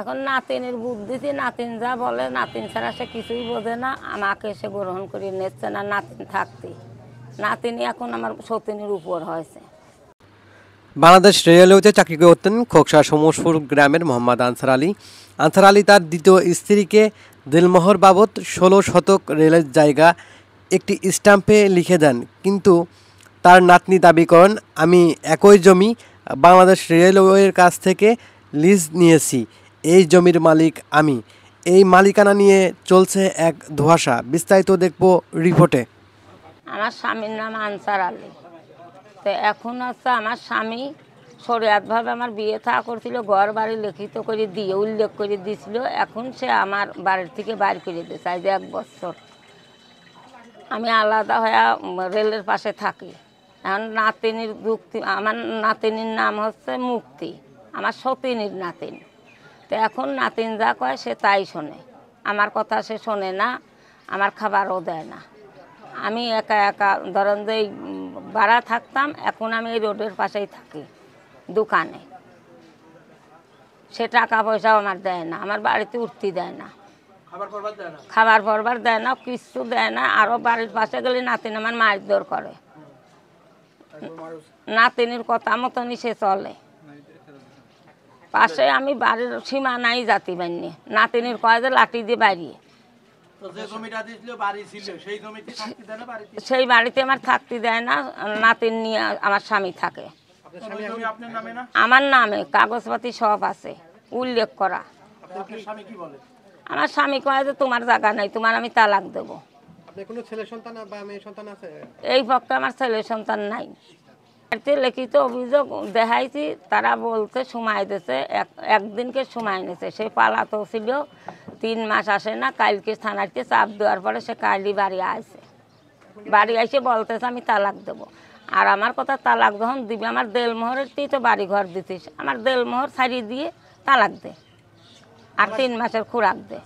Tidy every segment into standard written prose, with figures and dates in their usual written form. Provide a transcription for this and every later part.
এখন নাতিনের বুদ্ধিতে নাতিন যা বলে, নাতিন ছাড়া সে কিছুই বোঝে না। আমাকে সে গ্রহণ করে নিচ্ছে না নাতিন থাকতে। নাতিনি এখন আমার সতীনের উপর হয়েছে। বাংলাদেশ রেলওয়েতে চাকরি করতেন খোকসা সমসপুর গ্রামের মোহাম্মদ আনসার আলী। আনসার আলী তার দ্বিতীয় স্ত্রীকে দিলমোহর বাবদ 16 শতক রেলের জায়গা একটি স্ট্যাম্পে লিখে দেন, কিন্তু তার নাতনি দাবি করেন, আমি একই জমি বাংলাদেশ রেলওয়ের কাছ থেকে লিজ নিয়েছি, এই জমির মালিক আমি। এই মালিকানা নিয়ে চলছে এক ধোঁয়াশা। বিস্তারিত দেখব রিপোর্টে। আমার স্বামীর নাম আনসার আলী। তো এখন হচ্ছে আমার স্বামী শরিয়াতভাবে আমার বিয়ে থা করছিল, ঘর বাড়ি লিখিত করে দিয়ে উল্লেখ করে দিয়েছিল। এখন সে আমার বাড়ির থেকে বাইর করে দিয়েছে আজ 1 বছর। আমি আলাদা হয়ে রেলের পাশে থাকি। এখন নাতিনির যুক্তি, আমার নাতিনির নাম হচ্ছে মুক্তি, আমার সতীনির নাতিন। তো এখন নাতিন যা কয় সে তাই শোনে, আমার কথা সে শোনে না, আমার খাবারও দেয় না। আমি একা একা ধরেন যে ভাড়া থাকতাম, এখন আমি এই রোডের পাশেই থাকি দোকানে। সে টাকা পয়সাও আমার দেয় না, আমার বাড়িতে উঠতে দেয় না, খাবার পরবার দেয় না, কিছু দেয় না। আরও বাড়ির পাশে গেলে নাতিন আমার মারধর করে। নাতিনের কথা মতনই সে চলে। পাশে আমি বাড়ির সীমানাই জাতি বানিয়ে নাতিনের কয় যে লাঠি দিয়ে বাড়িয়ে সেই বাড়িতে আমার থাকতে দেয় না। নাতিন নিয়ে আমার স্বামী থাকে। আমার নামে কাগজপাতি সব আছে উল্লেখ করা। আমার স্বামী কয় যে তোমার জায়গা নাই, তোমার আমি তালাক দেবো। এই পক্ষে আমার ছেলে সন্তান নাই। লিখিত অভিযোগ দেখাইছি, তারা বলতে সময় দিয়েছে, একদিনকে সময় নিয়েছে। সে পালাতো ছিল 3 মাস আসে না। কালকে থানাতে চাপ দেওয়ার পরে সে কালই বাড়ি আসে। বাড়ি এসে বলতেছে আমি তালাক দেবো। আর আমার কথা তালাক যখন দিবি, আমার দেলমোহরের তুই তো বাড়ি ঘর দিতিস, আমার দেলমোহর ছাড়িয়ে দিয়ে তালাক দে আর 3 মাসের খোরাক দে।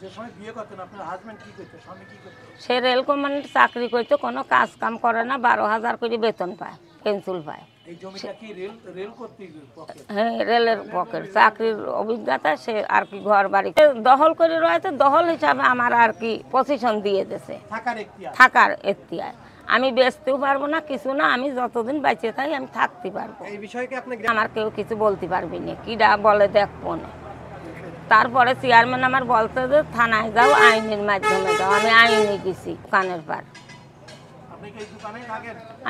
সে রেল কোম্পানির চাকরি করতে, কোনো কাজ কাম করে না, 12,000 করে বেতন পায়, পেনশন পায়। হ্যাঁ, রেলের পকেট চাকরির অভিজ্ঞতা। সে আর কি ঘর বাড়ি দখল করে রয়েছে, দখল হিসাবে আমার আর কি পজিশন দিয়ে দিয়েছে, থাকার এখতিয়ার। আমি বেচতেও পারবো না কিছু না, আমি যতদিন বেঁচে থাকি আমি থাকতে পারবো। আমার কেউ কিছু বলতে পারবি না, কিডা বলে দেখবো না। তারপরে চেয়ারম্যান আমার বলছে যে থানায় যাও, আইনের মাধ্যমে যাও। আমি আইনে গেছি দোকানের পার।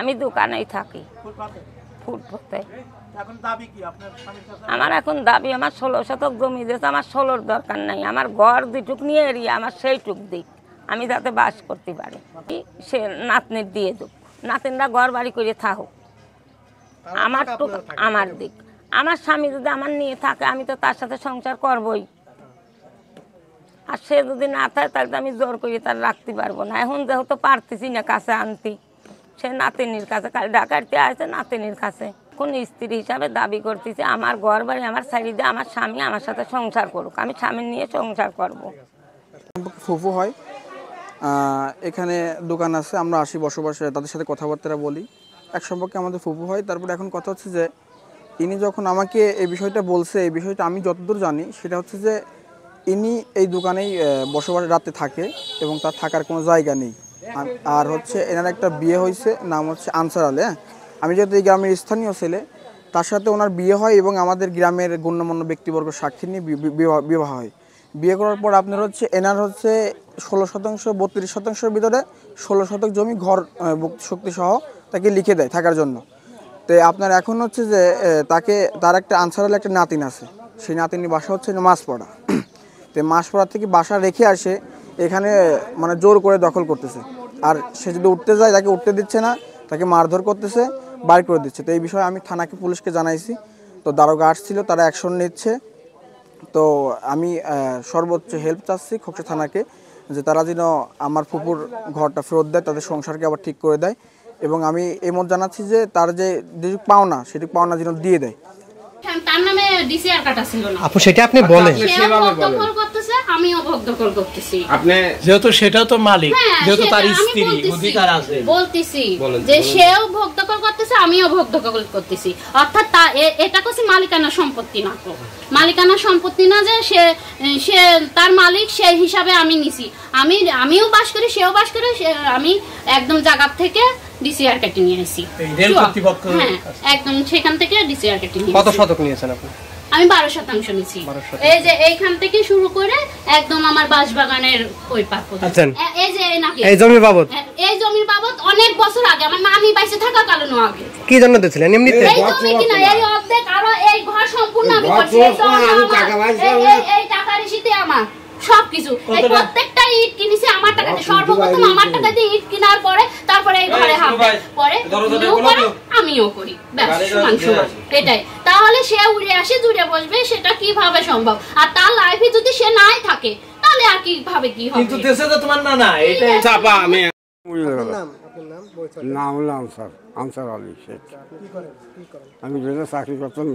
আমি দোকানেই থাকি ফুটপাতে। আমার এখন দাবি, আমার 16 শতক জমি দিয়েছে, আমার 16-র দরকার নাই। আমার ঘর যেটুক নিয়ে এরিয়া আমার সেইটুক দিক, আমি যাতে বাস করতে পারি। সে নাতনির দিয়ে দেব, নাতিনরা ঘর বাড়ি করে থাকুক, আমার টুক আমার দিক। আমার স্বামী যদি আমার নিয়ে থাকে, আমি তো তার সাথে সংসার করবই। আর সে যদি না থাকে, তাহলে আমি জোর করে তার রাখতে পারবো না। এখন যেহেতু পারতেছি না কাছে আনতে, সে নাতিনির কাছে, কাল ডাকাইতে আছে নাতিনির কাছে। এখন স্ত্রী হিসাবে দাবি করতেছি, আমার ঘর বাড়ি আমার ছাড়ি দিয়ে আমার স্বামী আমার সাথে সংসার করুক, আমি স্বামী নিয়ে সংসার করব। ফুফু হয়, এখানে দোকান আছে, আমরা আসি বসবাসে, তাদের সাথে কথাবার্তা বলি। এক সম্পর্কে আমাদের ফুফু হয়। তারপরে এখন কথা হচ্ছে যে ইনি যখন আমাকে এই বিষয়টা বলছে, এই বিষয়টা আমি যতদূর জানি সেটা হচ্ছে যে ইনি এই দোকানেই বসবাস রাতে থাকে এবং তার থাকার কোনো জায়গা নেই। আর হচ্ছে এনার একটা বিয়ে হয়েছে, নাম হচ্ছে আনসার আলী। আমি যেহেতু এই গ্রামের স্থানীয় ছেলে, তার সাথে ওনার বিয়ে হয় এবং আমাদের গ্রামের গণ্যমান্য ব্যক্তিবর্গ সাক্ষী নিয়ে বিবাহ হয়। বিয়ে করার পর আপনার হচ্ছে এনার হচ্ছে 16 শতাংশ 32 শতাংশের ভিতরে 16 শতক জমি ঘর শক্তি সহ তাকে লিখে দেয় থাকার জন্য। তো আপনার এখন হচ্ছে যে তার একটা আনসার আলী একটা নাতিন আছে, সেই নাতিনের বাসা হচ্ছে মাছপড়া। তো মাছপড়া থেকে বাসা রেখে আসে এখানে, মানে জোর করে দখল করতেছে। আর সে যদি উঠতে যায় তাকে উঠতে দিচ্ছে না, তাকে মারধর করতেছে, বাইর করে দিচ্ছে। তো এই বিষয়ে আমি থানাকে পুলিশকে জানাইছি, তো দারোগা আসছিল, তারা অ্যাকশন নিচ্ছে। তো আমি সর্বোচ্চ হেল্প চাচ্ছি খোকসা থানাকে, যে তারা যেন আমার ফুপুর ঘরটা ফেরত দেয়, তাদের সংসারকে আবার ঠিক করে দেয়। এবং আমি এই মত জানাচ্ছি যে তার যে যেটুকু পাওনা সেটুকু পাওনা যেন দিয়ে দেয়। তার নামে ডিসিআর কাটা ছিল না। আপু সেটা আপনি বলেন। সেও ভোগ দখল করতেছে, আমিও ভোগ দখল করতেছি। আপনি যেহেতু সেটা তো মালিক, হ্যাঁ, যেহেতু তার সেটা আমি স্ত্রী বলতেছি, অধিকার আছে। বলতেছি যে সেও ভোগ দখল করতেছে, আমিও ভোগ দখল করতেছি। অর্থাৎ এটা কইছি মালিকানা সম্পত্তি না, তো মালিকানা সম্পত্তি না, যে সে তার মালিক সেই হিসাবে আমি নিছি। আমিও বাস করি, সেও বাস করে, আমি একদম জায়গা থেকে ডিসিআর কেটে নিয়ে আসি। রেল কর্তৃপক্ষ, হ্যাঁ, একদম সেখান থেকে ডিসিআর কেটে নিয়ে কত শতক নিয়েছেন আপনি? আমি 12% নিছি। এই যে এইখান থেকে শুরু করে একদম আমার বাঁশবাগানের ওই পার পর্যন্ত। এই যে এই জমি বাবদ, এই জমির বাবদ অনেক বছর আগে আমার নানি বাইসে থাকা কারণে আগে কি জন্য দিয়েছিলেন? এমনিতে এই জমি কিনা, এই অর্ধেক আরো এই ঘর সম্পূর্ণ আমি করছি। এই টাকা রিসিতে আমার সবকিছু, এই প্রত্যেকটা ইট কিনেছি আমার টাকা দিয়ে। সর্বপ্রথম আমার টাকা দিয়ে ইট কেনার পরে তারপরে এই ঘরে হাত দেয়, পরে আমিও করি, ব্যাস সমান সমান এটাই। তাহলে সে উড়ে আসে, জুড়ে বসবে, সেটা কিভাবে সম্ভব? আর তার লাইফে যদি সে নাই থাকে তাহলে আর কিভাবে কি হবে? কিন্তু দেশে তো তোমার না এটা চাপা। আমি নাম হলো আনসার আলী শেখ। আমি যেটা চাকরি করতাম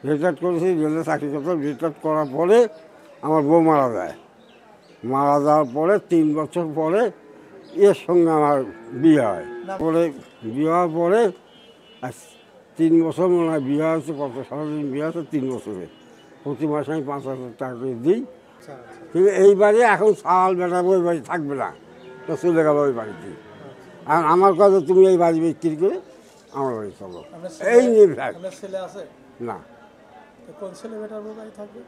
রিটায়ার্ড করেছি, যেটা চাকরি করতাম। রিটায়ার্ড করার পরে আমার বউ মারা যায়। মারা যাওয়ার পরে 3 বছর পরে এর সঙ্গে আমার বিয়ে হয়। বিয়ে হওয়ার পরে 3 বছর মনে হয় বিয়ে হয়েছে। কত সারাদিন বিয়ে হয়েছে? 3 বছরে প্রতি মাসে আমি 5,000 টাকা করে দিই। কিন্তু এই বাড়ি এখন সাল বেটাবো, ওই বাড়ি থাকবে না, তো চলে গেল ওই বাড়িতে। আর আমার কথা, তুমি এই বাড়ি বিক্রি করে আমার বাড়ি চলো, এই নিয়ে ছেলে আছে না। কোন ছেলে বেটার বউ বাড়ি থাকবে?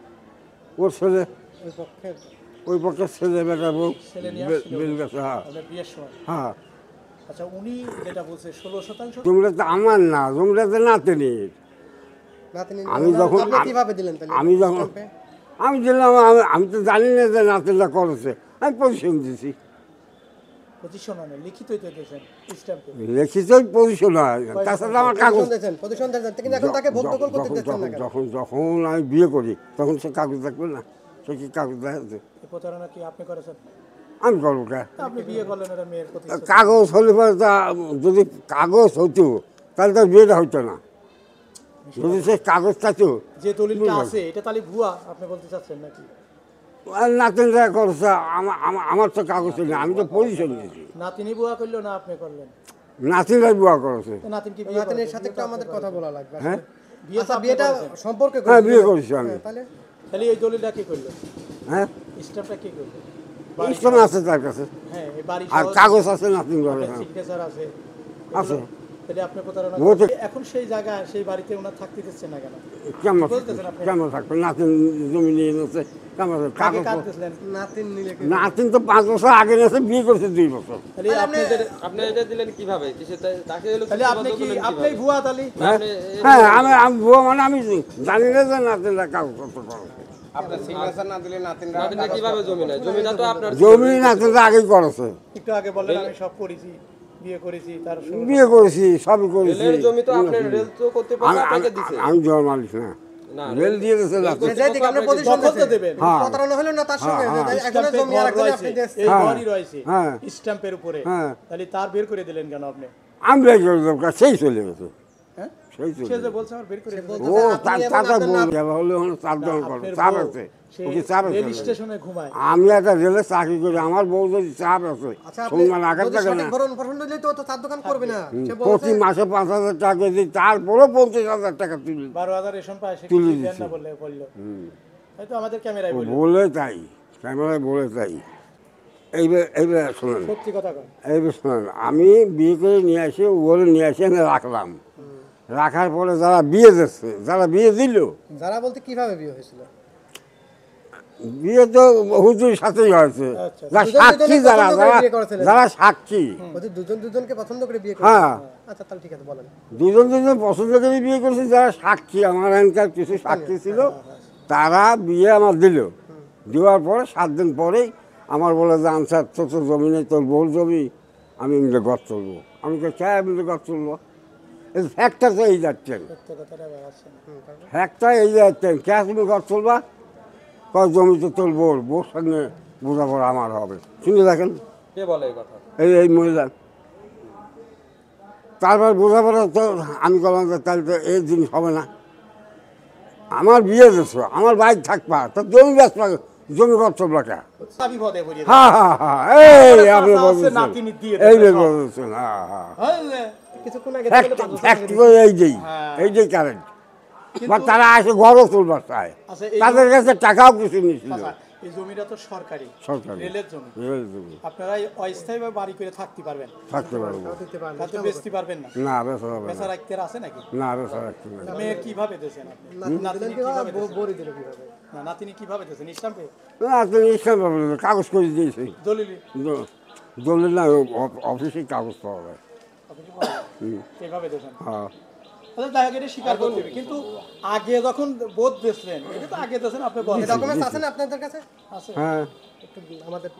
ওর ছেলে ওই পক্ষের ছেলে বেটার বউ বেল গেছে। হ্যাঁ, বিয়ের সময়। হ্যাঁ। আচ্ছা, উনি যেটা বলছে 16%। জমিটা তো আমার না, জমিটা তো নাতিনির। আমি যখন আমি দিলাম, আমি তো জানি না যে নাতিনটা করেছে, আমি পজিশন দিছি। লিখিতই পজিশন হয়, তাছাড়া আমার কাগজ। যখন আমি বিয়ে করি তখন সে কাগজ থাকবে না, সে কি কাগজ দেখাচ্ছে? আমি করবো কাগজ হলে পরে, যদি কাগজ হতো তাহলে তার বিয়েটা হইতো না। যদি সে কাগজ থাকতো, যে দলিলটা আছে এটা তাহলে ভুয়া আপনি বলতে চাচ্ছেন নাকি? নাতিনরা করছে, আমার তো কাগজ নেই, আমি তো পজিশন নিয়েছি। নাতিনি বুয়া করলো না আপনি করলেন? নাতিনরাই বুয়া করেছে। নাতিনের সাথে একটু আমাদের কথা বলা লাগবে। হ্যাঁ, বিয়েটা সম্পর্কে হ্যাঁ বিয়ে করেছি আমি। তাহলে এই দলিলটা কি করলো? হ্যাঁ, স্ট্যাম্পটা কি করলো? স্ট্যাম্প আছে তার কাছে, হ্যাঁ, এই বাড়ি আর কাগজ আছে নাতিন ঘরে। সিগনেচার আছে আছে। তাহলে আপনি প্রতারণা এখন সেই জায়গায়, সেই বাড়িতে ওনার থাকতে দিচ্ছে না কেন? কেমন থাকবে? নাতিন জমি নিয়ে নিচ্ছে, নাতিন তো 5 বছর আগে নিয়েছে, বিয়ে করছে 2 বছর। আপনি এটা দিলেন কিভাবে? আপনি ভুয়া তালি? হ্যাঁ, আমি ভুয়া, মানে আমি জানি না যে নাতিনরা কাগজ পত্র করে। জমি নাতিনরা আগেই করেছে। একটু আগে বললেন আমি সব করেছি, বিয়ে করেছি, সবই করেছি। আমি জল মালিক না, রেল দিয়ে গেছে। স্ট্যাম্পের উপরে তাহলে তার বের করে দিলেন কেন আপনি? আমি বের করে দেব, সেই চলে গেছে। আমি একটা রেলের চাকরি করি, আমার বউ যদি চাপ আছে প্রতি মাসে 5,000 টাকা দিই, তারপরেও 50,000 টাকা তুলি। 12,000 বলে তাই, ক্যামেরায় বলে তাই। এইবার শোনেন, এইবার শোনেন, আমি বিয়ে করে নিয়ে আসি, ওরে নিয়ে আসি, আমি রাখলাম। রাখার পরে যারা বিয়ে দিচ্ছে, যারা বিয়ে দিল, যারা বলতে কিভাবে বিয়ে হয়েছিল? বিয়ে তো হুজুর সাথেই হয়েছে। সাক্ষী যারা সাক্ষী, দুজনকে পছন্দ করে বিয়ে। হ্যাঁ, আচ্ছা তাহলে ঠিক আছে, বলেন। দুজন পছন্দ করে বিয়ে করেছে, যারা সাক্ষী, আমার এখানকার কিছু সাক্ষী ছিল, তারা বিয়ে আমার দিল। দেওয়ার পরে 7 দিন পরেই আমার বলে যে, আনসার তোর তো জমি নেই, তোর বউর জমি, আমি এমনি ঘর তুলবো। আমি চাই এমনি ঘর তুলবো। ফ্যাক্টর তো এই যাচ্ছেন, ফ্যাক্টর এই যাচ্ছেন, কে তুমি ঘর তুলবা? কয় জমি তো তোর বউর সঙ্গে বোঝাপড়া আমার হবে। শুনে দেখেন, এই মহিলা তারপর বোঝাপড়া তো আমি বললাম যে তাহলে তো এই জিনিস হবে না, আমার বিয়ে দিয়েছো, আমার বাইক থাকবা, তো জমি ব্যবসা জমি ব্যবসা টাকা। বিপদে পড়িয়ে দিল। হ্যাঁ হ্যাঁ হ্যাঁ, এই আপনি চাচা আছে, বলছেন, নাতিনি দিয়ে এই দেবে যে সব। বলছেন, হ্যাঁ হ্যাঁ, হ্যাঁ, কিছুক্ষণ আগে ফ্যাক্টরি করে এই যেই এই যে কারেন্ট, বা তারা আসে ঘরও তুলবার চায়, আচ্ছা, এই তাদের কাছে টাকাও কিছু নিছিল, চাচা, এই জমিটা তো সরকারি সরকারি রেলের জমি, রেল জমি, আপনারা অস্থায়ী বা বাড়ি করে থাকতে পারবেন, থাকতে পারবো তাতে বেচতে পারবেন না, না, বেচা হবে বেচা না, রাখতে আছে নাকি? না বেচা রাখতে পারবো না। মেয়ের কিভাবে দিয়েছেন আপনি? নাতিনি কিভাবে দিয়েছেন? বড়ি দিল কিভাবে? না, নাতিনি কিভাবে দিয়েছেন? ইসলাম পেয়ে? না, তুমি ইসলাম পাবো না, কাগজ করে দিয়েছি, দলিলি দলিল না, অফিসে কাগজ পাওয়া যায়। আপনি কি বলেন? এইভাবে দিয়েছেন? হ্যাঁ, তাহলে দেখা গেলে স্বীকার করতে হবে, কিন্তু আগে যখন বোধ দিয়েছিলেন, এটা তো আগে দিয়েছেন, আপনি বলেন ডকুমেন্টস আছে না আপনাদের কাছে? আছে, হ্যাঁ, একটু আমাদের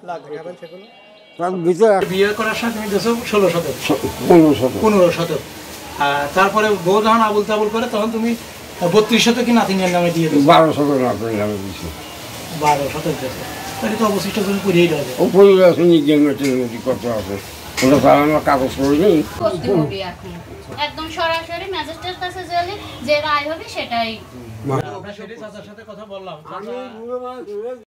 লাগবে। দেখাবেন সেগুলো। তার ভিতরে বিয়ে করার সাথে তুমি দিয়েছো 16 শতক, 1500 15 শতক, তারপরে বউ যখন আবুল তাবুল করে তখন তুমি 32 শতক কি নাতিনের নামে দিয়ে দিয়েছো? 1200 করে আপনার নামে দিচ্ছি। 12 শতক দিয়েছো, তাহলে তো অবশিষ্ট তুমি পুরিয়েই যাবে। ও পরিবার আছে, নিজের মেটেরিয়াল করতে হবে, ওটা তার আমরা কাগজ করে নিই। করতে হবে এখন একদম সরাসরি ম্যাজিস্ট্রেট কাছে গেলে যে রায় হবে সেটাই। আমরা সেটাই চাচার সাথে কথা বললাম।